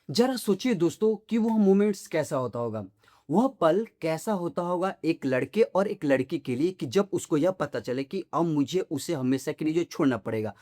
जरा सोचिए दोस्तों कि वह मोमेंट्स कैसा होता होगा। वह पल कैसा होता होगा एक लड़के और एक लड़की के लिए कि जब उसको यह पता चले कि अब मुझे उसे हमेशा के लिए जो छोड़ना पड़ेगा।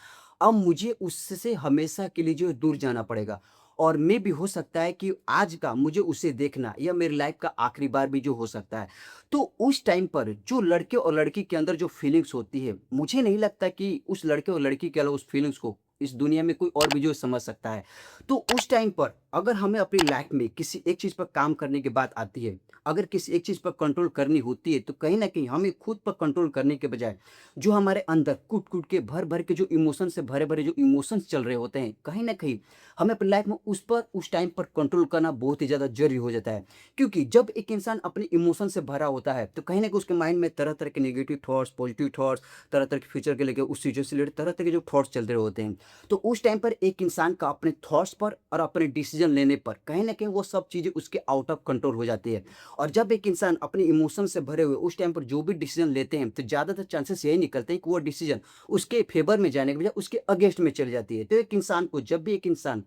अब मुझे उससे हमेशा के लिए जो है दूर जाना पड़ेगा। और मे भी हो सकता है कि आज का मुझे उसे देखना या मेरी लाइफ का आखिरी बार भी जो हो सकता है। तो उस टाइम पर जो लड़के और लड़की के अंदर जो फीलिंग्स होती है, मुझे नहीं लगता कि उस लड़के और लड़की के अलावा उस फीलिंग्स को इस दुनिया में कोई और भी जो समझ सकता है। तो उस टाइम पर अगर हमें अपनी लाइफ में किसी एक चीज़ पर काम करने की बात आती है, अगर किसी एक चीज़ पर कंट्रोल करनी होती है, तो कहीं न कहीं हमें खुद पर कंट्रोल करने के बजाय, जो हमारे अंदर कूट-कूट के, भर-भर के जो इमोशन से भरे-भरे जो इमोशंस चल रहे होते हैं, कहीं न कहीं हमें अपनी लाइफ में उस टाइम पर कंट्रोल करना बहुत ही ज़्यादा ज़रूरी हो जाता है। क्योंकि जब एक इंसान अपने इमोशन से भरा होता है, तो कहीं न कहीं उसके माइंड में तरह-तरह के नेगेटिव थॉट्स, पॉजिटिव थॉट्स, तरह-तरह के फ्यूचर के लेके उस चीज़ों से रिलेटेड तरह-तरह के जो थॉट्स चल रहे होते हैं। तो उस टाइम पर एक इंसान का अपने थॉट्स पर और अपने डिसीजन लेने पर कहीं न कहीं वो सब चीज़ें उसके आउट ऑफ कंट्रोल हो जाती है। और जब एक इंसान अपने इमोशन से भरे हुए उस टाइम पर जो भी डिसीजन लेते हैं, तो ज़्यादातर चांसेस यही निकलते हैं कि वो डिसीजन उसके फेवर में जाने के बजाय उसके अगेंस्ट में चली जाती है। तो एक इंसान को जब भी एक इंसान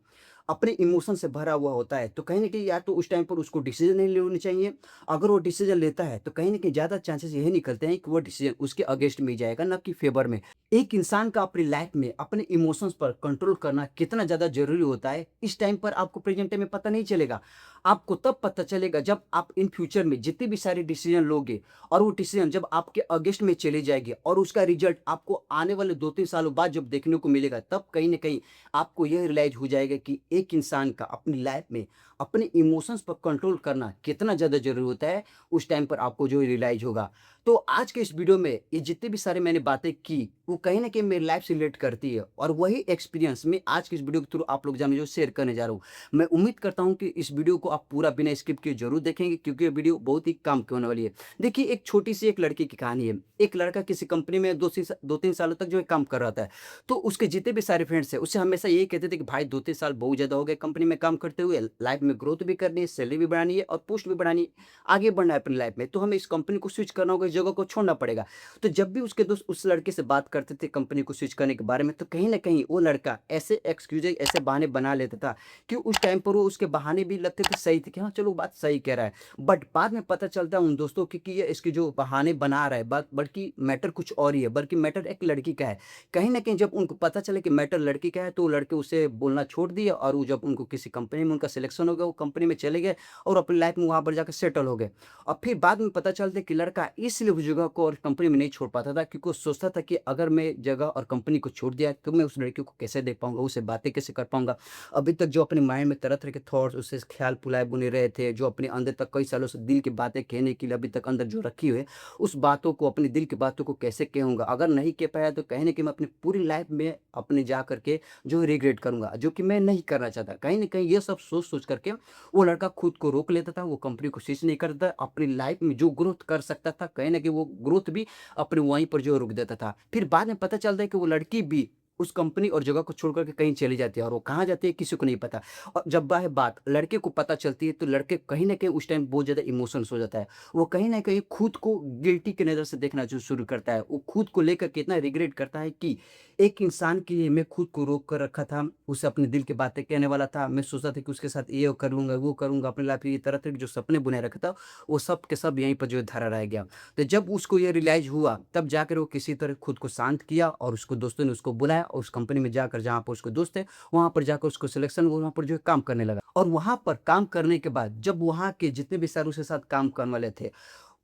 अपने इमोशन से भरा हुआ होता है, तो कहीं न कहीं या तो उस टाइम पर उसको डिसीजन नहीं लेने चाहिए। अगर वो डिसीजन लेता है, तो कहीं न कहीं ज़्यादा चांसेस यही निकलते हैं कि वो डिसीजन उसके अगेंस्ट में ही जाएगा, ना कि फेवर में। एक इंसान का अपनी लाइफ में अपने इमोशंस पर कंट्रोल करना कितना ज़्यादा ज़रूरी होता है, इस टाइम पर आपको प्रेज़ेंट टाइम में पता नहीं चलेगा। आपको तब पता चलेगा जब आप इन फ्यूचर में जितने भी सारे डिसीज़न लोगे और वो डिसीज़न जब आपके अगेंस्ट में चले जाएँगे और उसका रिज़ल्ट आपको आने वाले 2-3 सालों बाद जब देखने को मिलेगा, तब कहीं न कहीं आपको यह रियलाइज़ हो जाएगा कि एक इंसान का अपनी लाइफ में अपने इमोशंस पर कंट्रोल करना कितना ज़्यादा ज़रूरी होता है, उस टाइम पर आपको जो रियलाइज़ होगा। तो आज के इस वीडियो में ये जितनी भी सारी मैंने बातें की, वो कहीं न कहीं मेरी लाइफ से रिलेट करती है और वही एक्सपीरियंस मैं आज की इस वीडियो के थ्रू आप लोग जाने जो शेयर करने जा रहा हूँ। मैं उम्मीद करता हूँ कि इस वीडियो को आप पूरा बिना स्किप किए ज़रूर देखेंगे, क्योंकि ये वीडियो बहुत ही काम की होने वाली है। देखिए, एक छोटी-सी एक लड़की की कहानी है। एक लड़का किसी कंपनी में 2-3 सालों तक जो है काम कर रहा था। तो उसके जितने भी सारे फ्रेंड्स हैं, उससे हमेशा यही कहते थे कि भाई 2-3 साल बहुत ज़्यादा हो गए कंपनी में काम करते हुए, लाइफ में ग्रोथ भी करनी है, सैलरी भी बढ़ानी है और पोस्ट भी बढ़ानी है, आगे बढ़ना है अपनी लाइफ में। तो हमें इस कंपनी को स्विच करना होगा, इस जगह को छोड़ना पड़ेगा। तो जब भी उसके दोस्त उस लड़के से बात करते थे कंपनी को स्विच करने के बारे में, तो कहीं न कहीं वो लड़का ऐसे एक्सक्यूज़ेज़, ऐसे बहाने बना लेता था कि उस टाइम पर वो उसके बहाने भी लगते थे सही थे कि हाँ, चलो बात सही कह रहा है। बट बाद में पता चलता है उन दोस्तों की कि ये इसके जो बहाने बना रहा है, बात बल्कि मैटर कुछ और ही है, बल्कि मैटर एक लड़की का है। कहीं न कहीं जब उनको पता चला कि मैटर लड़की का है, तो वो लड़के उससे बोलना छोड़ दिए और वो जब उनको किसी कंपनी में उनका सिलेक्शन हो गया, वो कंपनी में चले गए और अपनी लाइफ़ में वहाँ पर जाकर सेटल हो गए। और फिर बाद में पता चलता है कि लड़का इसलिए उस जगह को और कंपनी में नहीं छोड़ पाता था, क्योंकि वो सोचता था कि अगर मैं जगह और कंपनी को छोड़ दिया, तो मैं उस लड़की को कैसे देख पाऊँगा, उससे बातें कैसे कर पाऊँगा। अभी तक जो अपने माइंड में तरह-तरह के थॉट्स उससे ख्याल पुलाए बुने रहे थे, जो अपने अंदर तक कई सालों से दिल की बातें कहने के लिए अभी तक अंदर जो रखी हुई है, उस बातों को, अपने दिल की बातों को कैसे कहूँगा? अगर नहीं कह पाया तो कहीं न कहीं मैं अपनी पूरी लाइफ़ में अपने जा कर के जो है रिग्रेट करूँगा, जो कि मैं नहीं करना चाहता। कहीं न कहीं ये सब सोच-सोच करके वो लड़का खुद को रोक लेता था, वो कंपनी को स्विच नहीं करता, अपनी लाइफ़ में जो ग्रोथ कर सकता था, कहीं न कहीं वो ग्रोथ भी अपने वहीं पर जो है रुक देता था। फिर बाद में पता चलता है कि वो लड़की भी उस कंपनी और जगह को छोड़ कर के कहीं चली जाती है और वो कहाँ जाती है किसी को नहीं पता। और जब वह बात लड़के को पता चलती है, तो लड़के कहीं न कहीं उस टाइम बहुत ज़्यादा इमोशंस हो जाता है। वो कहीं न कहीं खुद को गिल्टी की नज़र से देखना जो शुरू करता है। वो खुद को लेकर के इतना रिग्रेट करता है कि एक इंसान के लिए मैं खुद को रोक कर रखा था, उसे अपने दिल की बातें कहने वाला था। मैं सोचता था कि उसके साथ ये करूँगा, वो करूँगा, अपनी लाइफ़ में ये तरह-तरह के जो सपने बुने रखा था, वो सब के सब यहीं पर जो है धरा रह गया। तो जब उसको ये रियलाइज़ हुआ, तब जाकर वो किसी तरह खुद को शांत किया और उसको दोस्तों ने उसको बुलाया और उस कंपनी में जाकर जहाँ पर उसके दोस्त थे, वहाँ पर जाकर उसको सिलेक्शन हुआ, वहाँ पर जो है काम करने लगा। और वहाँ पर काम करने के बाद जब वहाँ के जितने भी सर उसके साथ काम करने वाले थे,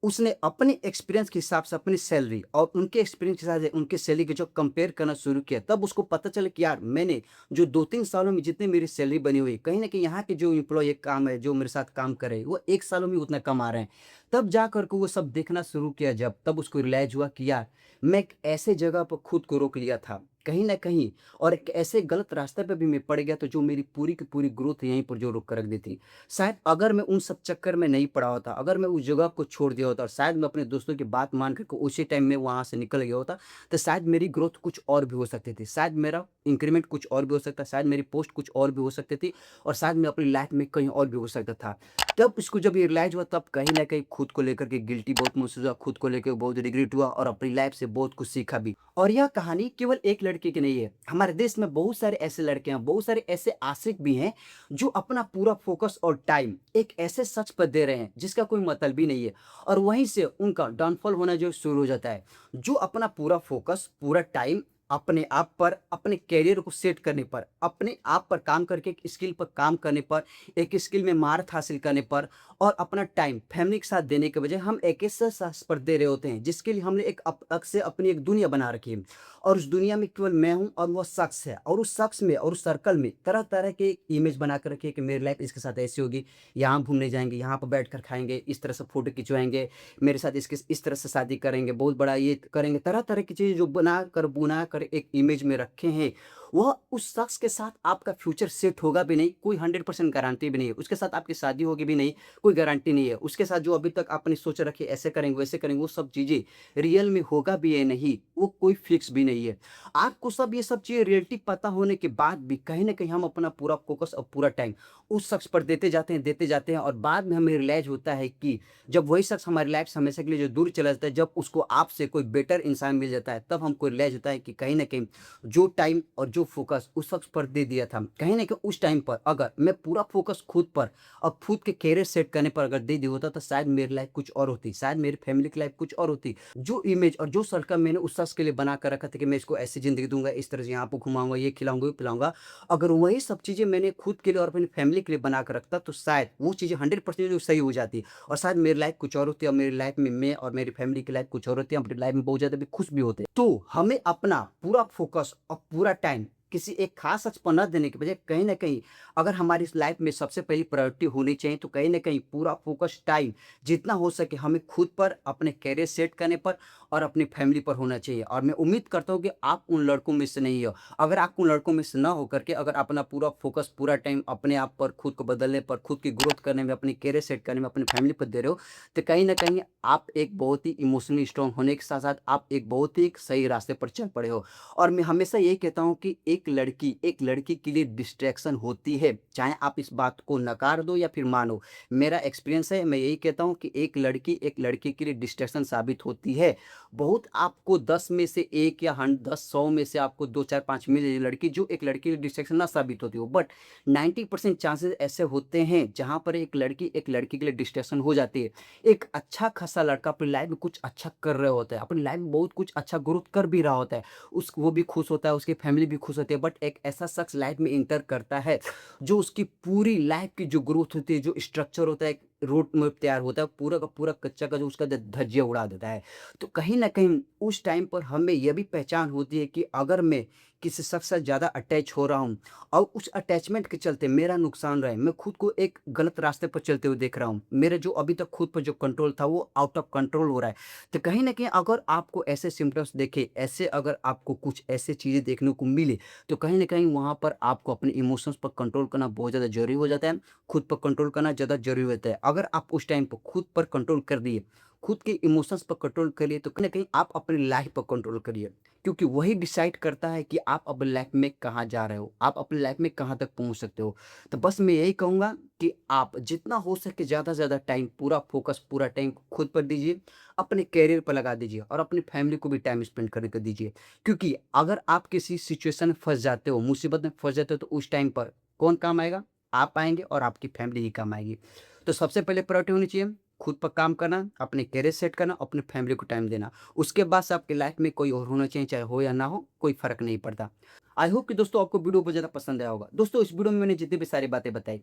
उसने अपने एक्सपीरियंस के हिसाब से अपनी सैलरी और उनके एक्सपीरियंस के साथ उनके सैलरी के जो कंपेयर करना शुरू किया, तब उसको पता चला कि यार मैंने जो 2-3 सालों में जितनी मेरी सैलरी बनी हुई है, कहीं न कहीं यहाँ के जो एम्प्लॉयी काम है, जो मेरे साथ काम कर रहे हैं, वो 1 सालों में उतना कमा रहे हैं। तब जा कर के वो सब देखना शुरू किया जब, तब उसको रियलाइज़ हुआ कि यार मैं एक ऐसे जगह पर खुद को रोक लिया था, कहीं न कहीं और एक ऐसे गलत रास्ते पे भी मैं पड़ गया, तो जो मेरी पूरी की पूरी ग्रोथ यहीं पर जो रोक कर रख दी थी। शायद अगर मैं उन सब चक्कर में नहीं पड़ा होता, अगर मैं उस जगह को छोड़ दिया होता और शायद मैं अपने दोस्तों की बात मान कर के उसी टाइम में वहाँ से निकल गया होता, तो शायद मेरी ग्रोथ कुछ और भी हो सकती थी। शायद मेरा इंक्रीमेंट कुछ और भी हो सकता, शायद मेरी पोस्ट कुछ और भी हो सकती थी और शायद मैं अपनी लाइफ में कहीं और भी हो सकता था। तब उसको जब ये रियलाइज़ हुआ, तब कहीं न कहीं खुद को लेकर के गिल्टी बहुत महसूस हुआ, खुद को लेके बहुत रिग्रेट हुआ और अपनी लाइफ़ से बहुत कुछ सीखा भी। और यह कहानी केवल एक लड़के की नहीं है, हमारे देश में बहुत सारे ऐसे लड़के हैं, बहुत सारे ऐसे आशिक भी हैं, जो अपना पूरा फ़ोकस और टाइम एक ऐसे शख्स पर दे रहे हैं, जिसका कोई मतलब भी नहीं है, और वहीं से उनका डाउनफॉल होना जो शुरू हो जाता है। जो अपना पूरा फ़ोकस, पूरा टाइम अपने आप पर, अपने करियर को सेट करने पर, अपने आप पर काम करके एक स्किल पर काम करने पर, एक स्किल में महारत हासिल करने पर और अपना टाइम फैमिली के साथ देने के बजाय हम एक ऐसे शख्स पर दे रहे होते हैं, जिसके लिए हमने एक अलग से अपनी एक दुनिया बना रखी है, और उस दुनिया में केवल मैं हूँ और वो शख्स है, और उस शख्स में और उस सर्कल में तरह तरह के इमेज बना कर रखी है कि मेरी लाइफ इसके साथ ऐसी होगी, यहाँ घूमने जाएंगे, यहाँ पर बैठ कर खाएंगे, इस तरह से फोटो खिंचवाएंगे, मेरे साथ इसके इस तरह से शादी करेंगे, बहुत बड़ा ये करेंगे, तरह तरह की चीज़ें जो बुना कर एक इमेज में रखे हैं, वह उस शख्स के साथ आपका फ्यूचर सेट होगा भी नहीं, कोई 100% गारंटी भी नहीं है, उसके साथ आपकी शादी होगी भी नहीं, कोई गारंटी नहीं है, उसके साथ जो अभी तक आपने सोच रखी है ऐसे करेंगे वैसे करेंगे, वो सब चीज़ें रियल में होगा भी या नहीं, वो कोई फिक्स भी नहीं है। आपको सब ये सब चीज़ें रियलिटी पता होने के बाद भी कहीं न कहीं हम अपना पूरा फ़ोकस और पूरा टाइम उस शख्स पर देते जाते हैं, और बाद में हमें रियलाइज़ होता है कि जब वही शख्स हमारी लाइफ़ से हमेशा के लिए जो दूर चला जाता है, जब उसको आपसे कोई बेटर इंसान मिल जाता है, तब हमको रियलाइज़ होता है कि कहीं न कहीं जो टाइम और जो फ़ोकस उस शख्स पर दे दिया था, कहीं न कहीं उस टाइम पर अगर मैं पूरा फ़ोकस खुद पर और खुद के करियर सेट करने पर अगर दे दिया होता, तो शायद मेरी लाइफ़ कुछ और होती, शायद मेरी फैमिली की लाइफ़ कुछ और होती। जो इमेज और जो सर्कल मैंने उस शख्स के लिए बना कर रखा था कि मैं इसको ऐसी ज़िंदगी दूँगा, इस तरह से यहाँ पे घुमाऊँगा, ये खिलाऊँगा, वो पिलाऊँगा, अगर वही सब चीज़ें मैंने खुद के लिए और अपनी फैमिली के लिए बना के रखता, तो शायद वो चीज़ें 100% जो सही हो जाती, और शायद मेरी लाइफ़ कुछ और होती, और मेरी लाइफ़ में मैं और मेरी फैमिली की लाइफ़ कुछ और होती, हम अपनी लाइफ़ में बहुत ज़्यादा भी खुश भी होते। तो हमें अपना पूरा फ़ोकस और पूरा टाइम किसी एक ख़ास शख़्स पर ना देने के बजाय कहीं न कहीं अगर हमारी इस लाइफ़ में सबसे पहली प्रायोरिटी होनी चाहिए, तो कहीं न कहीं पूरा फ़ोकस टाइम जितना हो सके हमें खुद पर, अपने करियर सेट करने पर और अपनी फैमिली पर होना चाहिए, और मैं उम्मीद करता हूँ कि आप उन लड़कों में से नहीं हो। अगर आप उन लड़कों में से ना हो करके अगर अपना पूरा फ़ोकस, पूरा टाइम अपने आप पर, खुद को बदलने पर, खुद की ग्रोथ करने में, अपनी करियर सेट करने में, अपनी फैमिली पर दे रहे हो, तो कहीं न कहीं आप एक बहुत ही इमोशनली स्ट्रॉन्ग होने के साथ-साथ आप एक बहुत ही सही रास्ते पर चल पड़े हो। और मैं हमेशा यही कहता हूँ कि एक लड़की के लिए डिस्ट्रैक्शन होती है, चाहे आप इस बात को नकार दो या फिर मानो। मेरा एक्सपीरियंस है, मैं यही कहता हूँ कि एक लड़की के लिए डिस्ट्रैक्शन साबित होती है। बहुत आपको 10 में से 1 या 10-100 में से आपको 2, 4, 5 मिल जाए लड़की जो एक लड़की के लिए डिस्ट्रैक्शन ना साबित होती हो, बट 90% चांसेस ऐसे होते हैं जहाँ पर एक लड़की के लिए डिस्ट्रैक्शन हो जाती है। एक अच्छा खासा लड़का अपनी लाइफ में कुछ अच्छा कर रहा होता है, अपनी लाइफ में बहुत कुछ अच्छा ग्रोथ कर भी रहा होता है, उस वो भी खुश होता है, उसकी फैमिली भी खुश होती है, बट एक ऐसा शख्स लाइफ में इंटर करता है, जो उसकी पूरी लाइफ की जो ग्रोथ होती है, जो स्ट्रक्चर होता है, एक रोड मैप तैयार होता है, पूरा का पूरा कच्चा का जो उसका धज्जियाँ उड़ा देता है। तो कहीं न कहीं उस टाइम पर हमें ये भी पहचान होती है कि अगर मैं किसी शख्स से ज़्यादा अटैच हो रहा हूँ और उस अटैचमेंट के चलते मेरा नुकसान रहा है, मैं खुद को एक गलत रास्ते पर चलते हुए देख रहा हूँ, मेरे जो अभी तक खुद पर जो कंट्रोल था वो आउट ऑफ कंट्रोल हो रहा है। तो कहीं न कहीं अगर आपको ऐसे सिम्पटम्स दिखे, ऐसे अगर आपको कुछ ऐसी चीज़ें देखने को मिले, तो कहीं न कहीं वहाँ पर आपको अपने इमोशंस पर कंट्रोल करना बहुत ज़्यादा ज़रूरी हो जाता है, खुद पर कंट्रोल करना ज़्यादा ज़रूरी होता है। अगर आप उस टाइम पर खुद पर कंट्रोल कर दिए, खुद के इमोशंस पर कंट्रोल करिए, तो कहीं न कहीं आप अपनी लाइफ़ पर कंट्रोल करिए। क्योंकि वही डिसाइड करता है कि आप अपनी लाइफ़ में कहाँ जा रहे हो, आप अपनी लाइफ़ में कहाँ तक पहुँच सकते हो। तो बस मैं यही कहूँगा कि आप जितना हो सके ज़्यादा से ज़्यादा टाइम, पूरा फ़ोकस, पूरा टाइम खुद पर दीजिए, अपने करियर पर लगा दीजिए और अपनी फैमिली को भी टाइम स्पेंड करने को दीजिए। क्योंकि अगर आप किसी सिचुएशन में फँस जाते हो, मुसीबत में फँस जाते हो, तो उस टाइम पर कौन काम आएगा? आप आएँगे और आपकी फैमिली ही काम आएगी। तो सबसे पहले प्रायोरिटी होनी चाहिए खुद पर काम करना, अपने करियर सेट करना, अपनी फैमिली को टाइम देना। उसके बाद से आपकी लाइफ़ में कोई और होना चाहिए, चाहे हो या ना हो, कोई फ़र्क नहीं पड़ता। आई होप कि दोस्तों आपको वीडियो बहुत ज़्यादा पसंद आया होगा। दोस्तों इस वीडियो में मैंने जितनी भी सारी बातें बताई,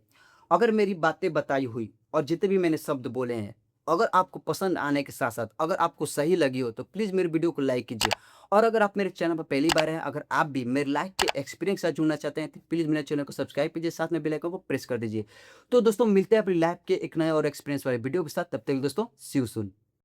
अगर मेरी बातें बताई हुई और जितने भी मैंने शब्द बोले हैं, अगर आपको पसंद आने के साथ-साथ अगर आपको सही लगी हो, तो प्लीज़ मेरे वीडियो को लाइक कीजिए। और अगर आप मेरे चैनल पर पहली बार हैं, अगर आप भी मेरी लाइफ़ के एक्सपीरियंस के साथ जुड़ना चाहते हैं, तो प्लीज़ मेरे चैनल को सब्सक्राइब कीजिए, साथ में बेल आइकन को प्रेस कर दीजिए। तो दोस्तों मिलते हैं अपनी लाइफ़ के एक नए और एक्सपीरियंस वाले वीडियो के साथ, तब तक के लिए दोस्तों सी यू सून।